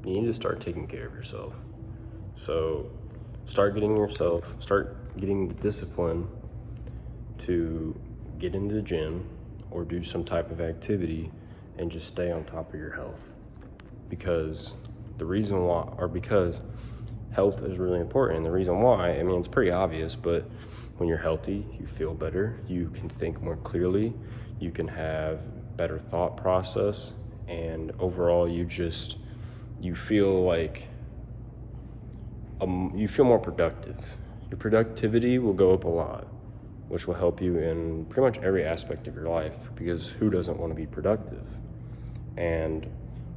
you need to start taking care of yourself. So start getting the discipline to get into the gym or do some type of activity and just stay on top of your health. Because because health is really important. And the reason why, I mean, it's pretty obvious, but when you're healthy, you feel better, you can think more clearly, you can have better thought process, and overall you feel like you feel more productive. Your productivity will go up a lot, which will help you in pretty much every aspect of your life, because who doesn't want to be productive? And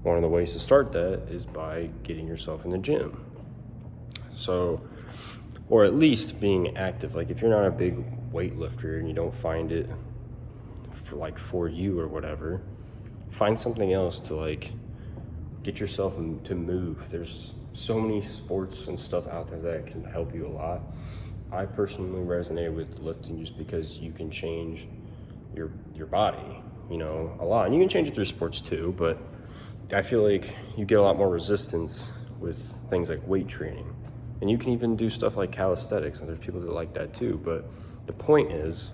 one of the ways to start that is by getting yourself in the gym. So, or at least being active. Like if you're not a big weightlifter and you don't find it for you or whatever, find something else to like get yourself to move. There's so many sports and stuff out there that can help you a lot. I personally resonate with lifting just because you can change your body, a lot. And you can change it through sports too, but I feel like you get a lot more resistance with things like weight training. And you can even do stuff like calisthenics, and there's people that like that too. But the point is,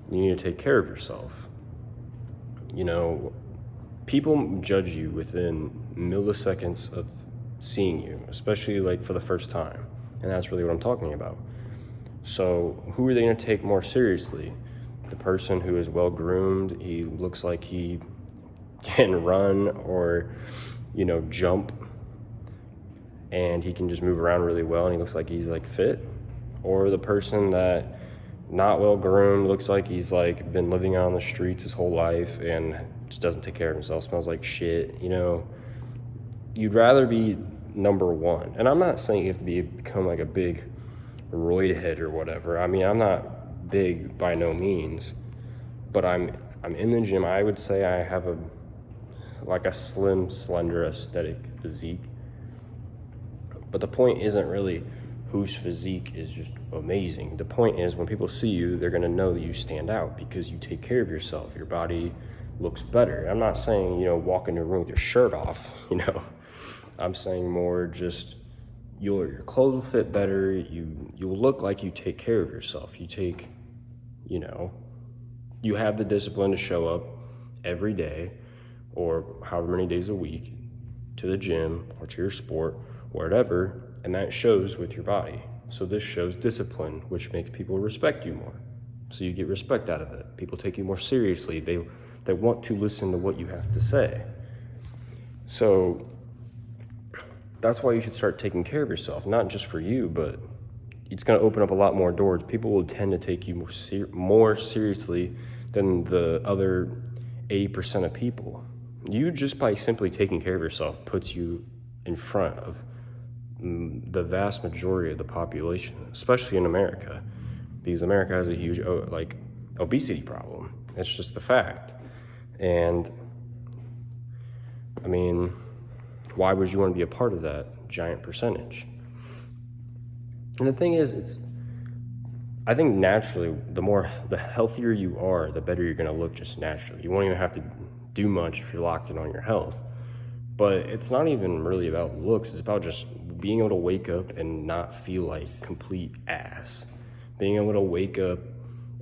you need to take care of yourself. People judge you within milliseconds of seeing you, especially like for the first time. And that's really what I'm talking about. So who are they going to take more seriously? The person who is well groomed, he looks like he can run or, jump, and he can just move around really well and he looks like he's like fit? Or the person that not well groomed, looks like he's like been living on the streets his whole life and just doesn't take care of himself, smells like shit? You'd rather be number one. And I'm not saying you have to become like a big roid head or whatever. I mean, I'm not big by no means, but I'm in the gym. I would say I have a slim, slender, aesthetic physique. But the point isn't really whose physique is just amazing. The point is, when people see you, they're gonna know that you stand out because you take care of yourself. Your body looks better. I'm not saying, walk into a room with your shirt off, I'm saying more just your clothes will fit better. You'll look like you take care of yourself. You have the discipline to show up every day or however many days a week to the gym or to your sport, whatever, and that shows with your body. So this shows discipline, which makes people respect you more. So you get respect out of it. People take you more seriously. They want to listen to what you have to say. So that's why you should start taking care of yourself, not just for you, but it's going to open up a lot more doors. People will tend to take you more seriously than the other 80% of people. You, just by simply taking care of yourself, puts you in front of the vast majority of the population, especially in America, because America has a huge obesity problem. It's just the fact. And I mean, why would you want to be a part of that giant percentage? And the thing is, I think naturally, the healthier you are, the better you're going to look just naturally. You won't even have to do much if you're locked in on your health. But it's not even really about looks. It's about just being able to wake up and not feel like complete ass. Being able to wake up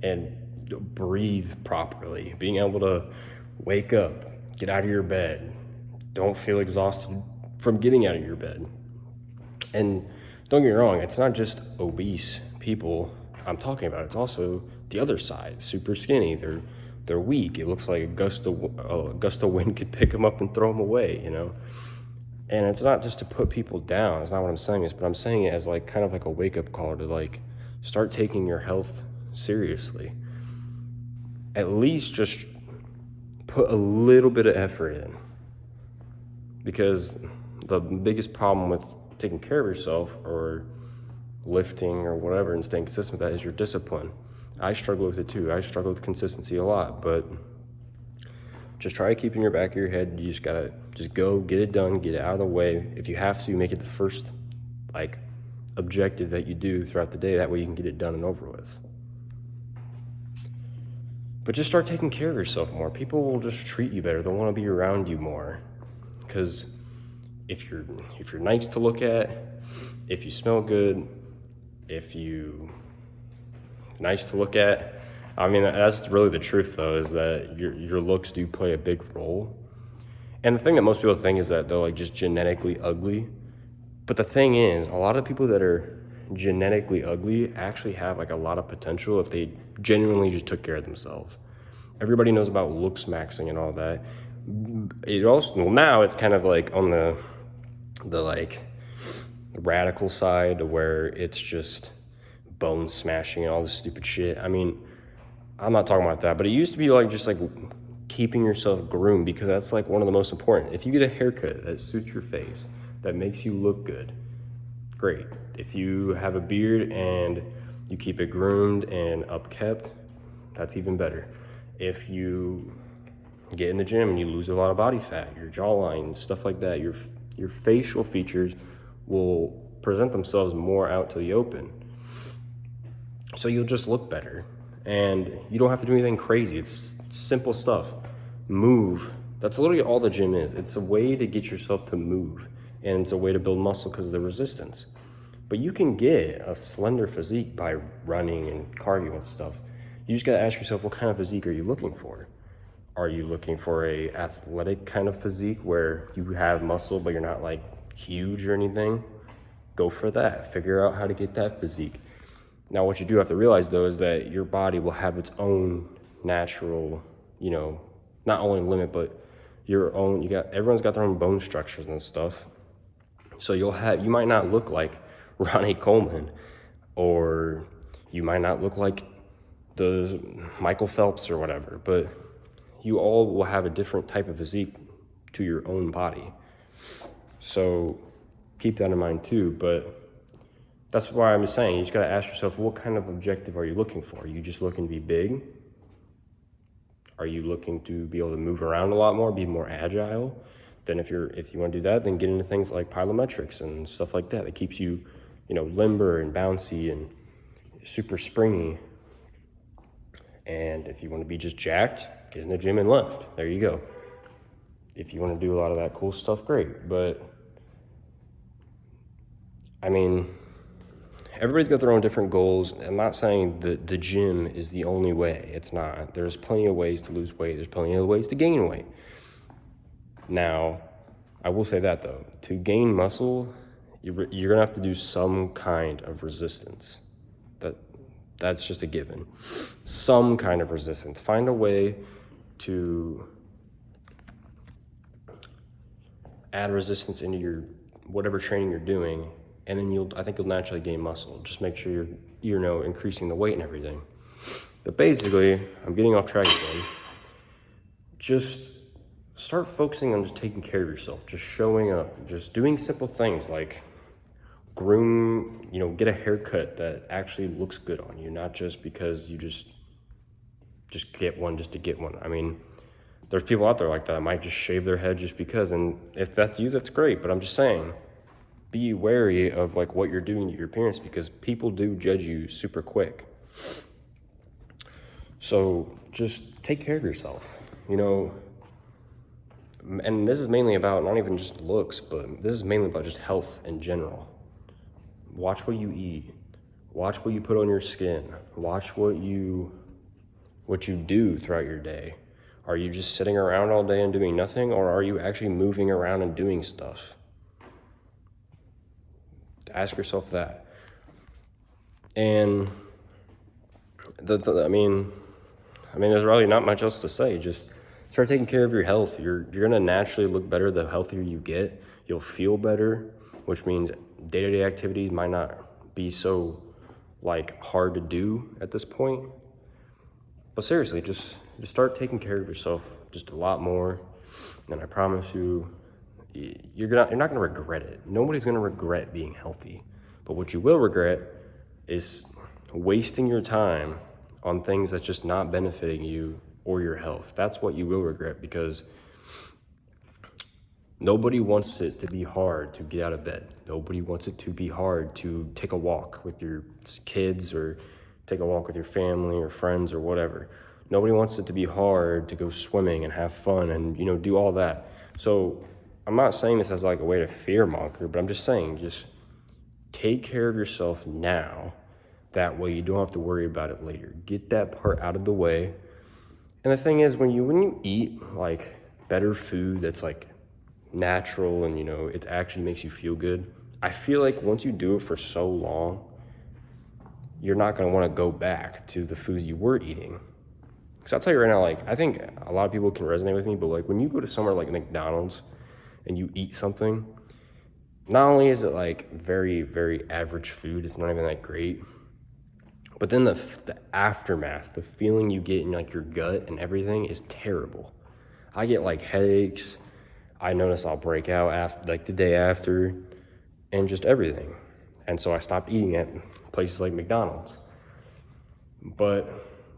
and breathe properly. Being able to wake up, get out of your bed, don't feel exhausted from getting out of your bed. And don't get me wrong, it's not just obese people I'm talking about. It's also the other side, super skinny. They're weak. It looks like a gust of wind could pick them up and throw them away, And it's not just to put people down. It's not what I'm saying. But I'm saying it as like kind of like a wake-up call to like start taking your health seriously. At least just put a little bit of effort in. Because the biggest problem with taking care of yourself or lifting or whatever and staying consistent with that is your discipline. I struggle with it too. I struggle with consistency a lot, but just try to keep in your back of your head. You just gotta go, get it done, get it out of the way. If you have to, make it the first objective that you do throughout the day. That way you can get it done and over with. But just start taking care of yourself more. People will just treat you better. They'll want to be around you more. Because if you're nice to look at, if you smell good, if you nice to look at. I mean, that's really the truth, though, is that your looks do play a big role. And the thing that most people think is that they're like just genetically ugly. But the thing is, a lot of people that are genetically ugly actually have like a lot of potential if they genuinely just took care of themselves. Everybody knows about looks maxing and all that. It also, well, now it's kind of like on the like radical side where it's just bone smashing and all this stupid shit. I mean, I'm not talking about that, but it used to be like just like keeping yourself groomed, because that's like one of the most important. If you get a haircut that suits your face, that makes you look good, great. If you have a beard and you keep it groomed and upkept, that's even better. If you get in the gym and you lose a lot of body fat, your jawline, stuff like that, your facial features will present themselves more out to the open. So you'll just look better. And you don't have to do anything crazy. It's simple stuff. Move. That's literally all the gym is. It's a way to get yourself to move. And it's a way to build muscle because of the resistance. But you can get a slender physique by running and cardio and stuff. You just got to ask yourself, what kind of physique are you looking for? Are you looking for a athletic kind of physique where you have muscle but you're not like huge or anything? Go for that. Figure out how to get that physique. Now, what you do have to realize, though, is that your body will have its own natural, not only limit, but your own, everyone's got their own bone structures and stuff. So you might not look like Ronnie Coleman, or you might not look like the Michael Phelps or whatever, but you all will have a different type of physique to your own body. So keep that in mind too, but that's why I'm saying you just gotta ask yourself, what kind of objective are you looking for? Are you just looking to be big? Are you looking to be able to move around a lot more, be more agile? Then if you want to do that, then get into things like plyometrics and stuff like that. That keeps you, limber and bouncy and super springy. And if you want to be just jacked, get in the gym and lift. There you go. If you want to do a lot of that cool stuff, great. But I mean, everybody's got their own different goals. I'm not saying that the gym is the only way. It's not. There's plenty of ways to lose weight. There's plenty of ways to gain weight. Now, I will say that, though. To gain muscle, you're going to have to do some kind of resistance. That's just a given. Some kind of resistance. Find a way to add resistance into your whatever training you're doing, and then I think you'll naturally gain muscle. Just make sure you're increasing the weight and everything. But basically, I'm getting off track again. Just start focusing on just taking care of yourself, just showing up, just doing simple things like groom, get a haircut that actually looks good on you, not just because you just get one just to get one. I mean, there's people out there like that might just shave their head just because, and if that's you, that's great. But I'm just saying, be wary of like what you're doing to your appearance, because people do judge you super quick. So just take care of yourself, and this is mainly about not even just looks, but this is mainly about just health in general. Watch what you eat. Watch what you put on your skin. Watch what you do throughout your day. Are you just sitting around all day and doing nothing, or are you actually moving around and doing stuff? Ask yourself that. And I mean, there's really not much else to say. Just start taking care of your health. You're gonna naturally look better the healthier you get. You'll feel better, which means day-to-day activities might not be so hard to do at this point. But seriously, just start taking care of yourself just a lot more, and I promise you, you're not gonna regret it. Nobody's gonna regret being healthy. But what you will regret is wasting your time on things that's just not benefiting you or your health. That's what you will regret, because nobody wants it to be hard to get out of bed. Nobody wants it to be hard to take a walk with your kids, or take a walk with your family or friends or whatever. Nobody wants it to be hard to go swimming and have fun and, do all that. So I'm not saying this as like a way to fear monger, but I'm just saying, just take care of yourself now. That way you don't have to worry about it later. Get that part out of the way. And the thing is, when you eat like better food that's like natural and it actually makes you feel good, I feel like once you do it for so long, you're not going to want to go back to the foods you were eating. Because I'll tell you right now, like, I think a lot of people can resonate with me, but like when you go to somewhere like McDonald's and you eat something, not only is it like very, very average food, it's not even that great, but then the aftermath, the feeling you get in like your gut and everything is terrible. I get like headaches. I notice I'll break out after, like the day after, and just everything. And so I stopped eating at places like McDonald's. But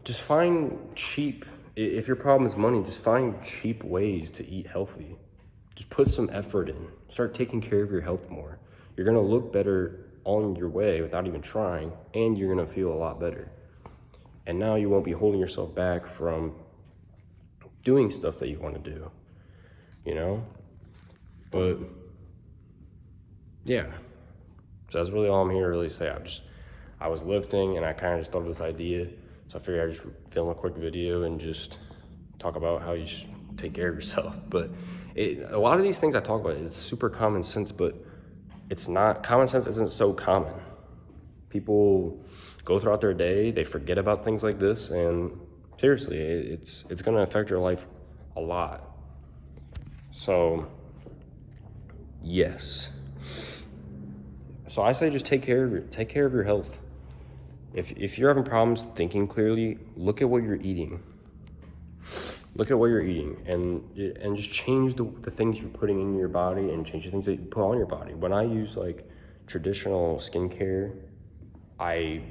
just find cheap, if your problem is money, just find cheap ways to eat healthy. Just put some effort in. Start taking care of your health more. You're gonna look better on your way without even trying, and you're gonna feel a lot better. And now you won't be holding yourself back from doing stuff that you wanna do, But yeah, so that's really all I'm here to really say. I was lifting and I kind of just thought of this idea. So I figured I'd just film a quick video and just talk about how you should take care of yourself. But a lot of these things I talk about is super common sense, but it's not, common sense isn't so common. People go throughout their day, they forget about things like this, and seriously, it's gonna affect your life a lot. So, yes. So I say just take care of your health. If you're having problems thinking clearly, look at what you're eating. Look at what you're eating and just change the things you're putting in your body and change the things that you put on your body. When I use like traditional skincare, I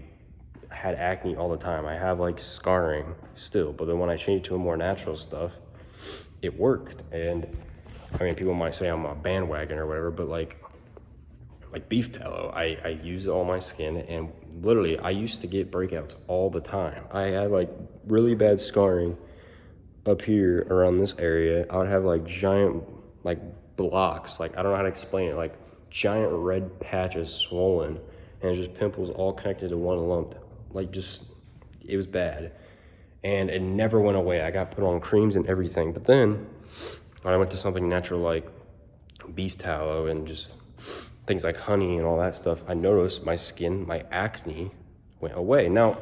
had acne all the time. I have like scarring still, but then when I changed to a more natural stuff, it worked. And I mean, people might say I'm a bandwagon or whatever, but like beef tallow, I use it on my skin, and literally I used to get breakouts all the time. I had like really bad scarring up here around this area. I would have like giant like blocks, like I don't know how to explain it, like giant red patches swollen, and just pimples all connected to one lump. Like just, it was bad. And it never went away. I got put on creams and everything. But then when I went to something natural like beef tallow and just things like honey and all that stuff, I noticed my skin, my acne went away. Now,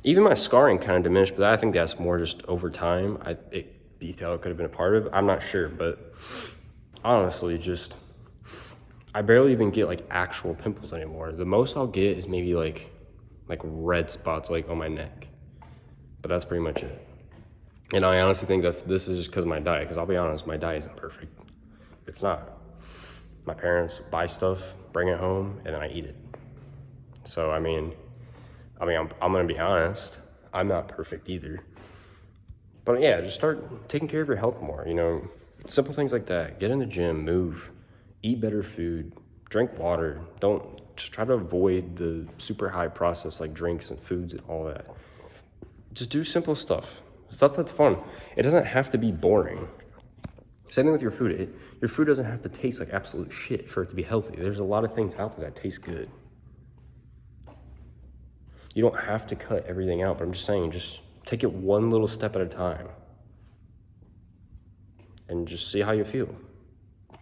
even my scarring kind of diminished, but I think that's more just over time. Beef tallow could have been a part of it. I'm not sure, but honestly, just, I barely even get like actual pimples anymore. The most I'll get is maybe like red spots like on my neck, but that's pretty much it. And I honestly think this is just because of my diet, because I'll be honest, my diet isn't perfect. It's not. My parents buy stuff, bring it home, and then I eat it. So, I mean, I'm gonna be honest, I'm not perfect either. But yeah, just start taking care of your health more, simple things like that. Get in the gym, move, eat better food, drink water. Just try to avoid the super high processed like drinks and foods and all that. Just do simple stuff that's fun. It doesn't have to be boring. Same thing with your food. Your food doesn't have to taste like absolute shit for it to be healthy. There's a lot of things out there that taste good. You don't have to cut everything out, but I'm just saying, just take it one little step at a time and just see how you feel.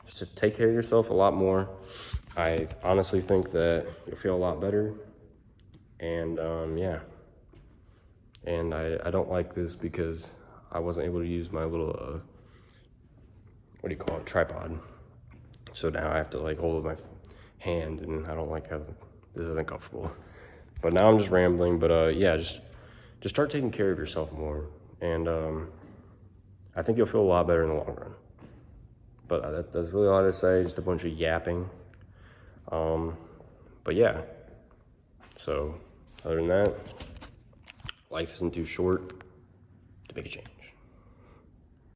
Just to take care of yourself a lot more. I honestly think that you'll feel a lot better. And yeah. And I don't like this because I wasn't able to use my little, tripod. So now I have to like hold my hand, and I don't like how this isn't comfortable. But now I'm just rambling, but yeah, just start taking care of yourself more. And I think you'll feel a lot better in the long run. But that's really all I have to say, just a bunch of yapping. But yeah, so other than that, life isn't too short to make a change.